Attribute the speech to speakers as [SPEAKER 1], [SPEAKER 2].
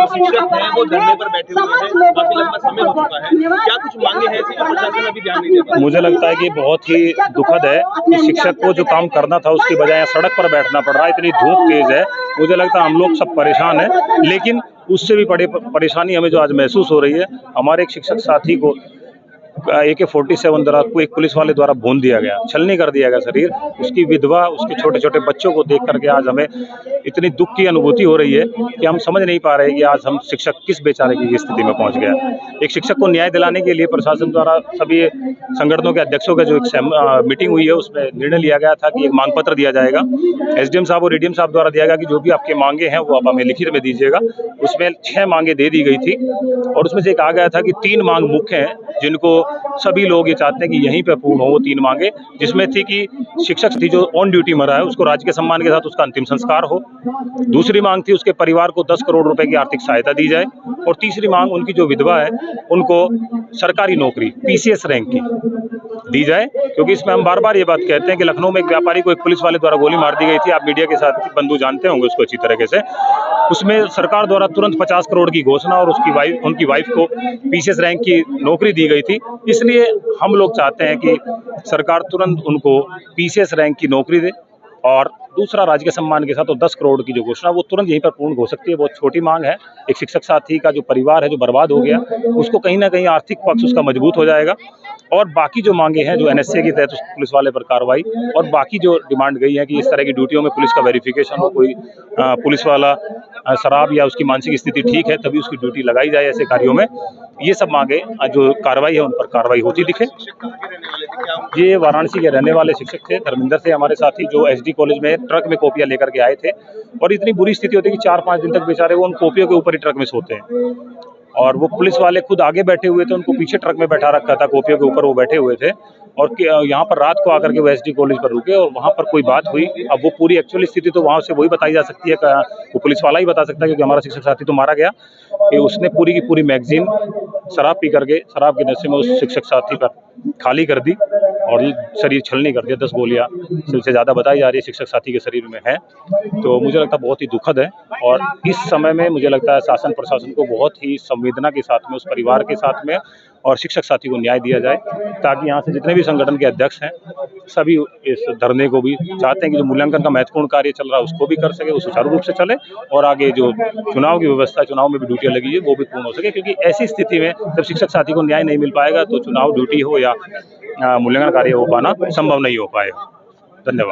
[SPEAKER 1] शिक्षक हैं वो धरने पर बैठे हुए हैं, काफी लंबा समय हो चुका है, क्या कुछ मांगे हैं ऐसी जो प्रशासन अभी ध्यान नहीं दे पा रहा?
[SPEAKER 2] मुझे लगता है कि बहुत ही दुखद है कि शिक्षक को जो काम करना था उसकी बजाय सड़क पर बैठना पड़ रहा है। इतनी धूप तेज है, मुझे लगता है हम लोग सब परेशान हैं, लेकिन उससे भी बड़ी परेशानी हमें जो आज महसूस हो रही है, हमारे एक शिक्षक साथी को AK-47 द्वारा एक पुलिस वाले द्वारा भून दिया गया, छलनी कर दिया गया शरीर। उसकी विधवा, उसके छोटे छोटे बच्चों को देख करके आज हमें इतनी दुख की अनुभूति हो रही है कि हम समझ नहीं पा रहे कि आज हम शिक्षक किस बेचारे की स्थिति में पहुंच गया। एक शिक्षक को न्याय दिलाने के लिए प्रशासन द्वारा सभी संगठनों के अध्यक्षों का जो एक मीटिंग हुई है उसमें निर्णय लिया गया था कि एक मांग पत्र दिया जाएगा। SDM साहब और ADM साहब द्वारा दिया गया कि जो भी आपके मांगे हैं वो आप हमें लिखित में दीजिएगा। उसमें 6 मांगे दे दी गई थी और उसमें से एक आ गया था कि 3 मांग मुख्य हैं जिनको सभी लोग ये चाहते हैं कि यहीं पे पूर्ण हो। वो 3 मांगे जिसमें थी कि शिक्षक थी जो ऑन ड्यूटी मरा है उसको राजकीय सम्मान के साथ उसका अंतिम संस्कार हो। दूसरी मांग थी उसके परिवार को 10 करोड़ रुपए की आर्थिक सहायता दी जाए और तीसरी मांग उनकी जो विधवा है उनको सरकारी नौकरी PCS रैंक की दी जाए, क्योंकि इसमें हम बार बार ये बात कहते हैं कि लखनऊ में एक व्यापारी को एक पुलिस वाले द्वारा गोली मार दी गई थी। आप मीडिया के साथ बंधु जानते होंगे उसको अच्छी तरीके से। उसमें सरकार द्वारा तुरंत 50 करोड़ की घोषणा और उनकी वाइफ को PCS रैंक की नौकरी दी गई थी। इसलिए हम लोग चाहते हैं कि सरकार तुरंत उनको PCS रैंक की नौकरी दे और दूसरा राजकीय सम्मान के साथ और 10 करोड़ की जो घोषणा वो तुरंत यहीं पर पूर्ण हो सकती है। बहुत छोटी मांग है। एक शिक्षक साथी का जो परिवार है जो बर्बाद हो गया उसको कहीं ना कहीं आर्थिक पक्ष उसका मजबूत हो जाएगा और बाकी जो मांगे हैं जो NSA के तहत पुलिस वाले पर कार्रवाई और बाकी जो डिमांड गई है कि इस तरह की ड्यूटियों में पुलिस का वेरिफिकेशन हो, कोई पुलिस वाला शराब या उसकी मानसिक स्थिति ठीक है तभी उसकी ड्यूटी लगाई जाए ऐसे कार्यों में, ये सब मांगे जो कार्रवाई है उन पर कार्रवाई होती दिखे। ये वाराणसी के रहने वाले शिक्षक थे, धर्मेंद्र थे हमारे साथी, जो SD कॉलेज में ट्रक में कॉपियां लेकर के आए थे और इतनी बुरी स्थिति होती है कि 4-5 दिन तक बेचारे वो उन कॉपियों के ऊपर ही ट्रक में सोते हैं और वो पुलिस वाले खुद आगे बैठे हुए थे, उनको पीछे ट्रक में बैठा रखा था, कॉपियों के ऊपर वो बैठे हुए थे और यहाँ पर रात को आकर के वो SD कॉलेज पर रुके और वहाँ पर कोई बात हुई। अब वो पूरी एक्चुअल स्थिति तो वहाँ से वही बताई जा सकती है, वो पुलिस वाला ही बता सकता है क्योंकि हमारा शिक्षक साथी तो मारा गया कि उसने पूरी की पूरी मैगजीन शराब पी करके शराब के नशे में उस शिक्षक साथी पर खाली कर दी और शरीर छलनी कर दिया। 10 गोलियां से ज़्यादा बताई जा रही है शिक्षक साथी के शरीर में है। तो मुझे लगता है बहुत ही दुखद है और इस समय में मुझे लगता है शासन प्रशासन को बहुत ही संवेदना के साथ में उस परिवार के साथ में और शिक्षक साथी को न्याय दिया जाए, ताकि यहाँ से जितने भी संगठन के अध्यक्ष हैं सभी इस धरने को भी चाहते हैं कि जो मूल्यांकन का महत्वपूर्ण कार्य चल रहा है उसको भी कर सके, वो सुचारू रूप से चले और आगे जो चुनाव की व्यवस्था, चुनाव में भी ड्यूटियाँ लगी है वो भी पूर्ण हो सके, क्योंकि ऐसी स्थिति में जब शिक्षक साथी को न्याय नहीं मिल पाएगा तो चुनाव ड्यूटी हो या मूल्यांकन कार्य हो पाना संभव नहीं हो पाएगा। धन्यवाद।